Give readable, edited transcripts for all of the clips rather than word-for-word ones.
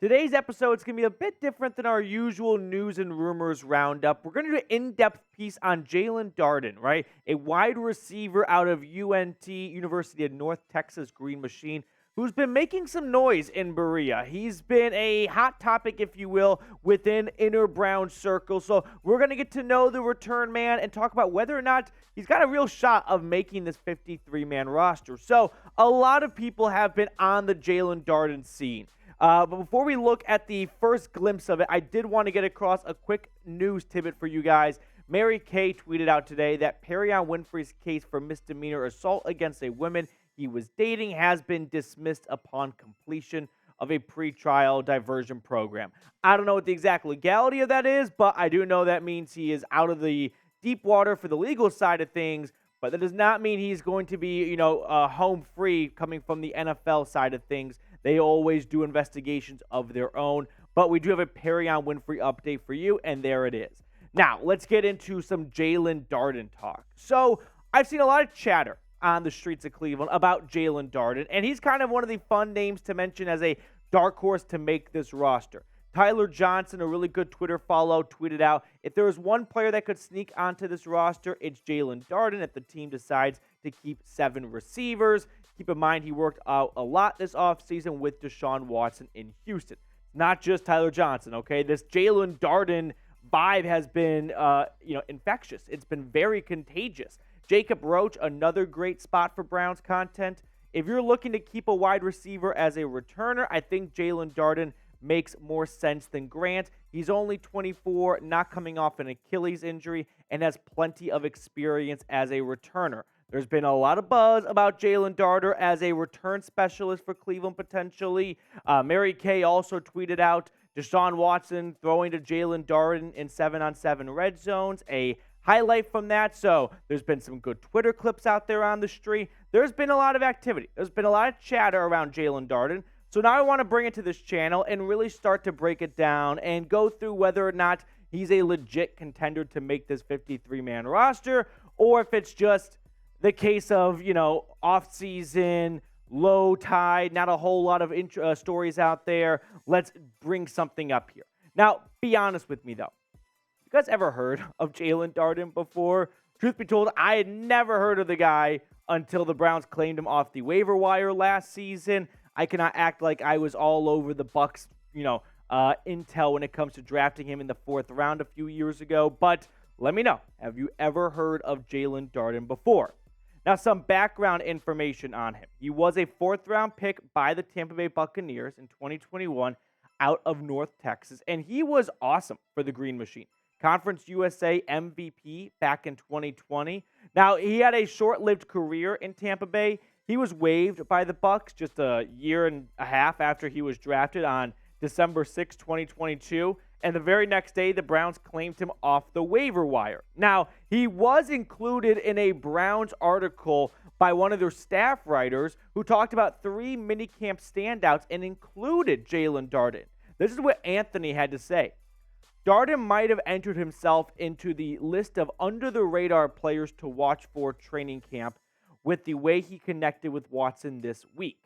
Today's episode is going to be a bit different than our usual news and rumors roundup. We're going to do an in-depth piece on Jaelon Darden, right? A wide receiver out of UNT, University of North Texas Green Machine, who's been making some noise in Berea. He's been a hot topic, if you will, within inner Brown circle. So we're going to get to know the return man and talk about whether or not he's got a real shot of making this 53-man roster. So a lot of people have been on the Jaelon Darden scene. But before we look at the first glimpse of it, I did want to get across a quick news tidbit for you guys. Mary Kay tweeted out today that Perion Winfrey's case for misdemeanor assault against a woman he was dating has been dismissed upon completion of a pretrial diversion program. I don't know what the exact legality of that is, but I do know that means he is out of the deep water for the legal side of things, but that does not mean he's going to be, home free coming from the NFL side of things. They always do investigations of their own, but we do have a Perion Winfrey update for you, and there it is. Now, let's get into some Jaelon Darden talk. So, I've seen a lot of chatter on the streets of Cleveland about Jaelon Darden, and he's kind of one of the fun names to mention as a dark horse to make this roster. Tyler Johnson, a really good Twitter follow, tweeted out, if there was one player that could sneak onto this roster, it's Jaelon Darden if the team decides to keep 7 receivers. Keep in mind, he worked out a lot this offseason with Deshaun Watson in Houston. Not just Tyler Johnson, okay? This Jaelon Darden vibe has been, infectious. It's been very contagious. Jacob Roach, another great spot for Browns content. If you're looking to keep a wide receiver as a returner, I think Jaelon Darden makes more sense than Grant. He's only 24, not coming off an Achilles injury, and has plenty of experience as a returner. There's been a lot of buzz about Jaelon Darden as a return specialist for Cleveland potentially. Mary Kay also tweeted out Deshaun Watson throwing to Jaelon Darden in 7-on-7 red zones, a highlight from that. So there's been some good Twitter clips out there on the street. There's been a lot of activity. There's been a lot of chatter around Jaelon Darden. So now I want to bring it to this channel and really start to break it down and go through whether or not he's a legit contender to make this 53-man roster, or if it's just the case of, off-season, low tide, not a whole lot of stories out there. Let's bring something up here. Now, be honest with me, though. You guys ever heard of Jaelon Darden before? Truth be told, I had never heard of the guy until the Browns claimed him off the waiver wire last season. I cannot act like I was all over the Bucs, intel when it comes to drafting him in the 4th round a few years ago. But let me know, have you ever heard of Jaelon Darden before? Now, some background information on him. He was a 4th-round pick by the Tampa Bay Buccaneers in 2021 out of North Texas, and he was awesome for the Green Machine. Conference USA MVP back in 2020. Now, he had a short-lived career in Tampa Bay. He was waived by the Bucs just a year and a half after he was drafted on December 6, 2022. And the very next day, the Browns claimed him off the waiver wire. Now, he was included in a Browns article by one of their staff writers who talked about 3 minicamp standouts and included Jaelon Darden. This is what Anthony had to say. Darden might have entered himself into the list of under-the-radar players to watch for training camp with the way he connected with Watson this week.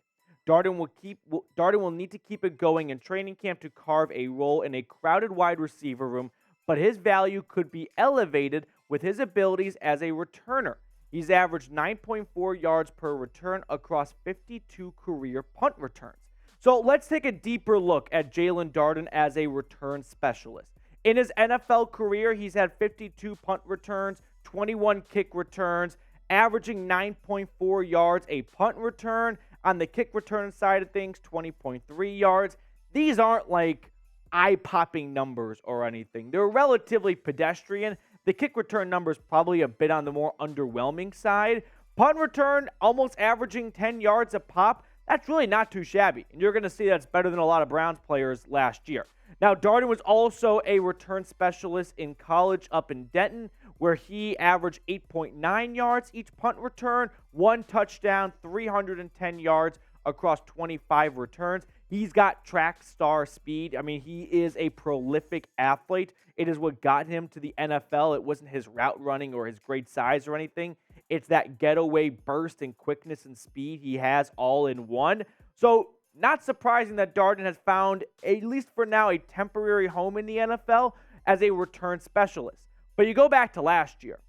Darden will need to keep it going in training camp to carve a role in a crowded wide receiver room, but his value could be elevated with his abilities as a returner. He's averaged 9.4 yards per return across 52 career punt returns. So let's take a deeper look at Jaelon Darden as a return specialist. In his NFL career, he's had 52 punt returns, 21 kick returns, averaging 9.4 yards a punt return. On the kick return side of things, 20.3 yards. These aren't like eye-popping numbers or anything. They're relatively pedestrian. The kick return number is probably a bit on the more underwhelming side. Punt return, almost averaging 10 yards a pop. That's really not too shabby. And you're going to see that's better than a lot of Browns players last year. Now, Darden was also a return specialist in college up in Denton, where he averaged 8.9 yards each punt return, 1 touchdown, 310 yards across 25 returns. He's got track star speed. I mean, he is a prolific athlete. It is what got him to the NFL. It wasn't his route running or his great size or anything. It's that getaway burst and quickness and speed he has all in one. So not surprising that Darden has found, at least for now, a temporary home in the NFL as a return specialist. But you go back to last year,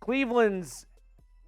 Cleveland's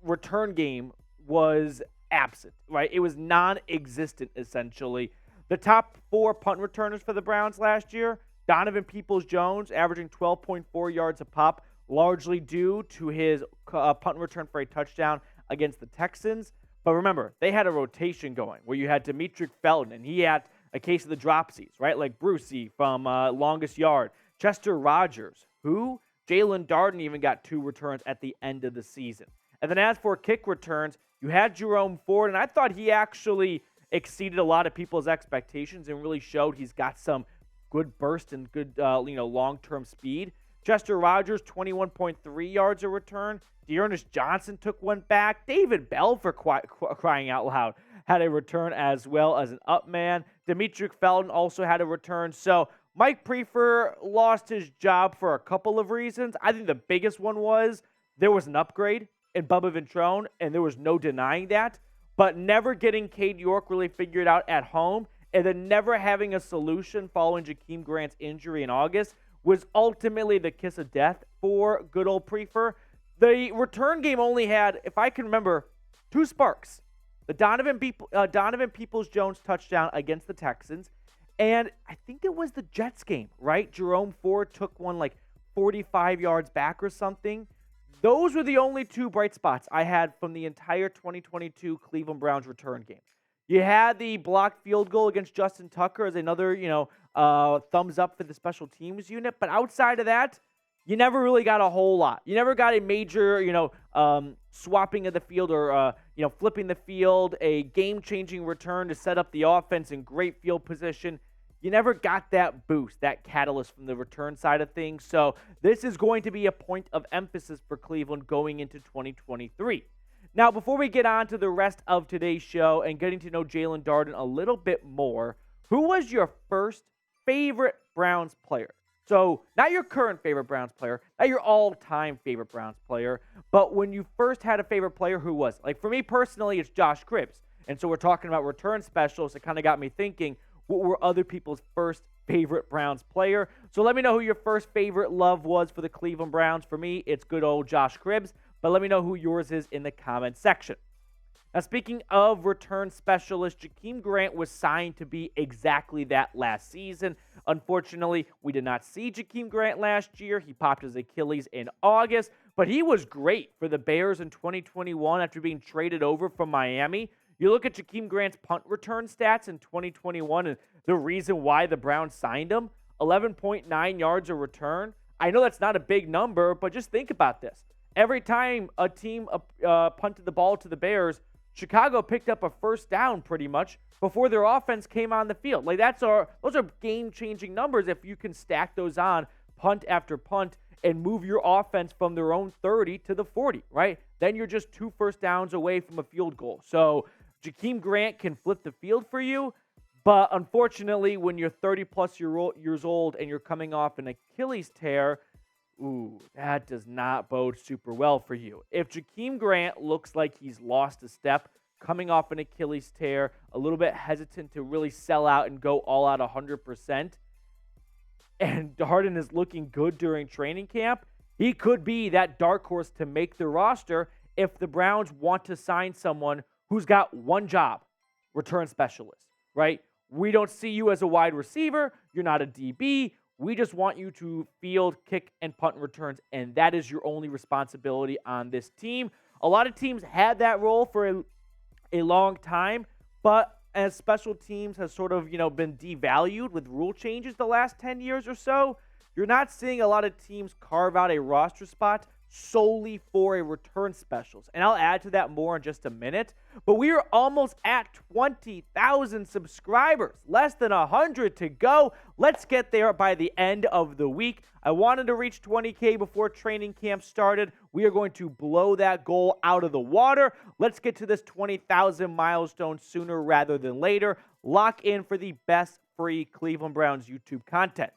return game was absent, right? It was non-existent, essentially. The top 4 punt returners for the Browns last year, Donovan Peoples-Jones averaging 12.4 yards a pop, largely due to his punt return for a touchdown against the Texans. But remember, they had a rotation going where you had Demetric Felton, and he had a case of the dropsies, right? Like Brucey from Longest Yard. Chester Rogers, who Jaelon Darden even got 2 returns at the end of the season. And then as for kick returns, you had Jerome Ford, and I thought he actually exceeded a lot of people's expectations and really showed he's got some good burst and good, long-term speed. Chester Rogers, 21.3 yards a return. Dearness Johnson took one back. David Bell, for crying out loud, had a return as well as an up man. Demetric Felton also had a return. So Mike Prefer lost his job for a couple of reasons. I think the biggest one was there was an upgrade in Bubba Ventrone, and there was no denying that. But never getting Cade York really figured out at home, and then never having a solution following Jakeem Grant's injury in August was ultimately the kiss of death for good old Prefer. The return game only had, if I can remember, 2 sparks. The Donovan Peoples-Jones touchdown against the Texans, and I think it was the Jets game, right? Jerome Ford took one like 45 yards back or something. Those were the only 2 bright spots I had from the entire 2022 Cleveland Browns return game. You had the blocked field goal against Justin Tucker as another, thumbs up for the special teams unit. But outside of that, you never really got a whole lot. You never got a major, swapping of the field or, flipping the field, a game-changing return to set up the offense in great field position. You never got that boost, that catalyst from the return side of things. So this is going to be a point of emphasis for Cleveland going into 2023. Now, before we get on to the rest of today's show and getting to know Jaelon Darden a little bit more, who was your first favorite Browns player? So not your current favorite Browns player, not your all-time favorite Browns player, but when you first had a favorite player, who was it? Like for me personally, it's Josh Cribbs. And so we're talking about return specials. It kind of got me thinking, what were other people's first favorite Browns player? So let me know who your first favorite love was for the Cleveland Browns. For me, it's good old Josh Cribbs, but let me know who yours is in the comment section. Now, speaking of return specialist, Jakeem Grant was signed to be exactly that last season. Unfortunately, we did not see Jakeem Grant last year. He popped his Achilles in August, but he was great for the Bears in 2021 after being traded over from Miami. You look at Jakeem Grant's punt return stats in 2021 and the reason why the Browns signed him, 11.9 yards a return. I know that's not a big number, but just think about this. Every time a team punted the ball to the Bears, Chicago picked up a first down pretty much before their offense came on the field. Like those are game-changing numbers if you can stack those on punt after punt and move your offense from their own 30 to the 40, right? Then you're just 2 first downs away from a field goal. So Jakeem Grant can flip the field for you, but unfortunately, when you're 30-plus years old and you're coming off an Achilles tear, that does not bode super well for you. If Jakeem Grant looks like he's lost a step, coming off an Achilles tear, a little bit hesitant to really sell out and go all out 100%, and Darden is looking good during training camp, he could be that dark horse to make the roster if the Browns want to sign someone who's got one job, return specialist, right? We don't see you as a wide receiver. You're not a DB. We just want you to field, kick, and punt returns, and that is your only responsibility on this team. A lot of teams had that role for a long time, but as special teams has sort of, been devalued with rule changes the last 10 years or so, you're not seeing a lot of teams carve out a roster spot solely for a return specials. And I'll add to that more in just a minute. But we are almost at 20,000 subscribers. Less than 100 to go. Let's get there by the end of the week. I wanted to reach 20K before training camp started. We are going to blow that goal out of the water. Let's get to this 20,000 milestone sooner rather than later. Lock in for the best free Cleveland Browns YouTube content.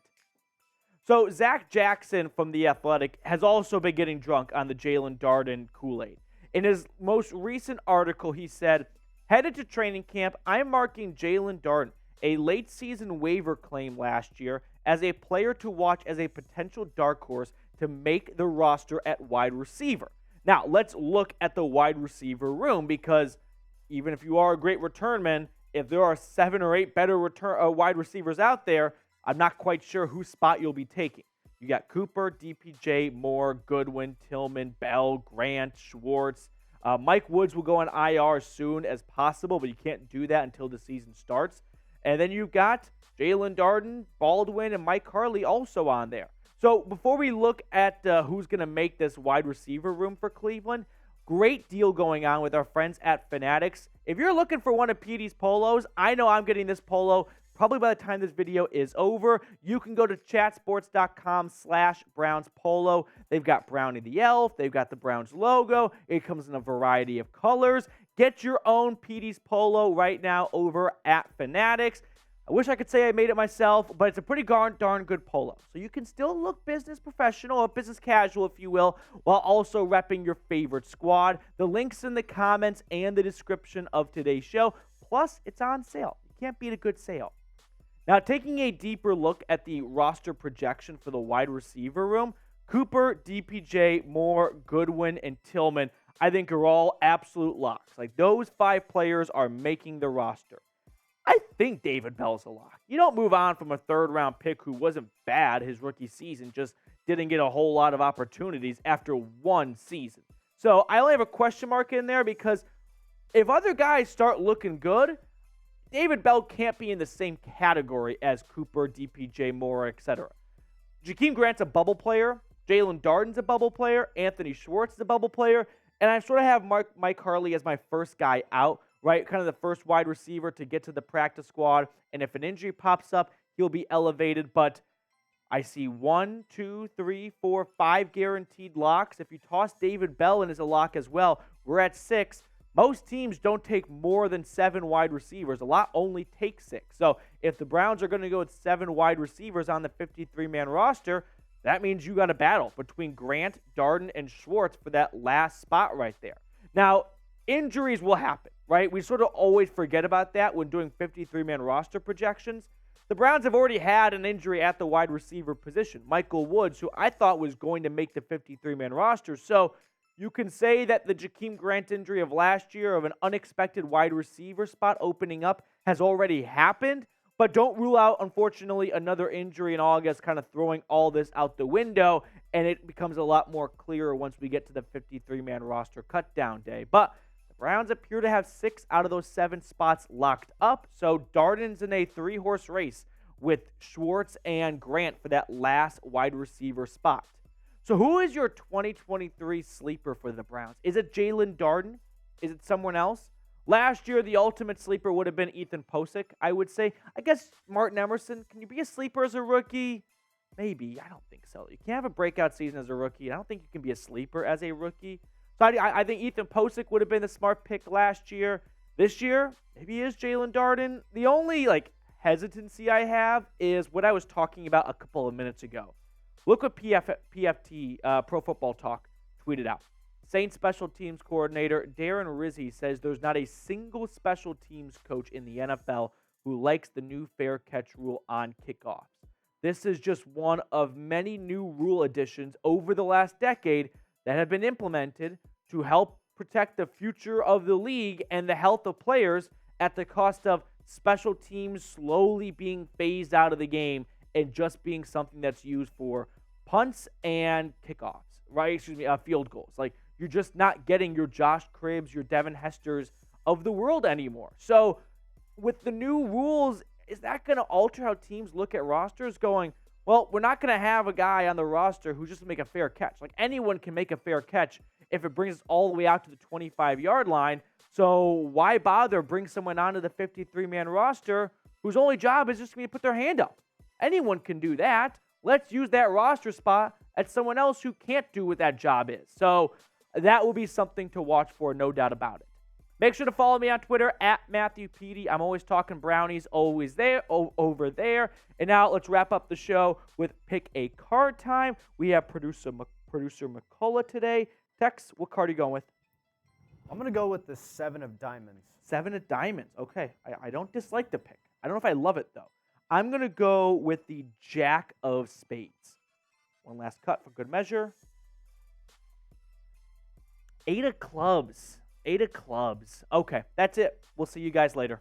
So Zac Jackson from The Athletic has also been getting drunk on the Jaelon Darden Kool-Aid. In his most recent article, he said, Headed to training camp, I'm marking Jaelon Darden, a late season waiver claim last year, as a player to watch as a potential dark horse to make the roster at wide receiver. Now, let's look at the wide receiver room, because even if you are a great return man, if there are 7 or 8 better wide receivers out there, I'm not quite sure whose spot you'll be taking. You got Cooper, DPJ, Moore, Goodwin, Tillman, Bell, Grant, Schwartz. Mike Woods will go on IR as soon as possible, but you can't do that until the season starts. And then you've got Jaelon Darden, Baldwin, and Mike Harley also on there. So before we look at who's going to make this wide receiver room for Cleveland, great deal going on with our friends at Fanatics. If you're looking for one of Petey's polos, I know I'm getting this polo probably by the time this video is over. You can go to chatsports.com/Browns polo. They've got Brownie the Elf. They've got the Browns logo. It comes in a variety of colors. Get your own Petey's polo right now over at Fanatics. I wish I could say I made it myself, but it's a pretty darn good polo. So you can still look business professional or business casual, if you will, while also repping your favorite squad. The link's in the comments and the description of today's show. Plus, it's on sale. You can't beat a good sale. Now, taking a deeper look at the roster projection for the wide receiver room, Cooper, DPJ, Moore, Goodwin, and Tillman, I think are all absolute locks. Like, those 5 players are making the roster. I think David Bell's a lock. You don't move on from a third-round pick who wasn't bad his rookie season, just didn't get a whole lot of opportunities after one season. So I only have a question mark in there because if other guys start looking good, David Bell can't be in the same category as Cooper, DPJ, Moore, etc. Jakeem Grant's a bubble player. Jaelon Darden's a bubble player. Anthony Schwartz is a bubble player. And I sort of have Mike Harley as my first guy out, right? Kind of the first wide receiver to get to the practice squad. And if an injury pops up, he'll be elevated. But I see 1, 2, 3, 4, 5 guaranteed locks. If you toss David Bell in as a lock as well, we're at 6. Most teams don't take more than 7 wide receivers. A lot only take 6. So if the Browns are going to go with 7 wide receivers on the 53-man roster, that means you got a battle between Grant, Darden, and Schwartz for that last spot right there. Now, injuries will happen, right? We sort of always forget about that when doing 53-man roster projections. The Browns have already had an injury at the wide receiver position. Michael Woods, who I thought was going to make the 53-man roster. So you can say that the Jakeem Grant injury of last year of an unexpected wide receiver spot opening up has already happened, but don't rule out, unfortunately, another injury in August kind of throwing all this out the window, and it becomes a lot more clearer once we get to the 53-man roster cutdown day. But the Browns appear to have 6 out of those 7 spots locked up, so Darden's in a 3-horse race with Schwartz and Grant for that last wide receiver spot. So who is your 2023 sleeper for the Browns? Is it Jaelon Darden? Is it someone else? Last year, the ultimate sleeper would have been Ethan Posick, I would say. I guess Martin Emerson. Can you be a sleeper as a rookie? Maybe. I don't think so. You can't have a breakout season as a rookie. I don't think you can be a sleeper as a rookie. So I think Ethan Posick would have been the smart pick last year. This year, maybe it is Jaelon Darden. The only hesitancy I have is what I was talking about a couple of minutes ago. Look what PFT, Pro Football Talk, tweeted out. Saints special teams coordinator Darren Rizzi says there's not a single special teams coach in the NFL who likes the new fair catch rule on kickoffs. This is just one of many new rule additions over the last decade that have been implemented to help protect the future of the league and the health of players at the cost of special teams slowly being phased out of the game and just being something that's used for punts and kickoffs, right? Field goals. You're just not getting your Josh Cribbs, your Devin Hesters of the world anymore. So with the new rules, is that going to alter how teams look at rosters going, well, we're not going to have a guy on the roster who just make a fair catch. Anyone can make a fair catch if it brings us all the way out to the 25-yard line. So why bother bring someone onto the 53-man roster whose only job is just going to put their hand up? Anyone can do that. Let's use that roster spot at someone else who can't do what that job is. So that will be something to watch for, no doubt about it. Make sure to follow me on Twitter at Matthew Petey. I'm always talking Brownies, always there, over there. And now let's wrap up the show with Pick a Card time. We have producer McCullough today. Tex, what card are you going with? I'm going to go with the 7 of diamonds. 7 of diamonds. Okay. I don't dislike the pick. I don't know if I love it, though. I'm going to go with the jack of spades. One last cut for good measure. 8 of clubs. 8 of clubs. Okay, that's it. We'll see you guys later.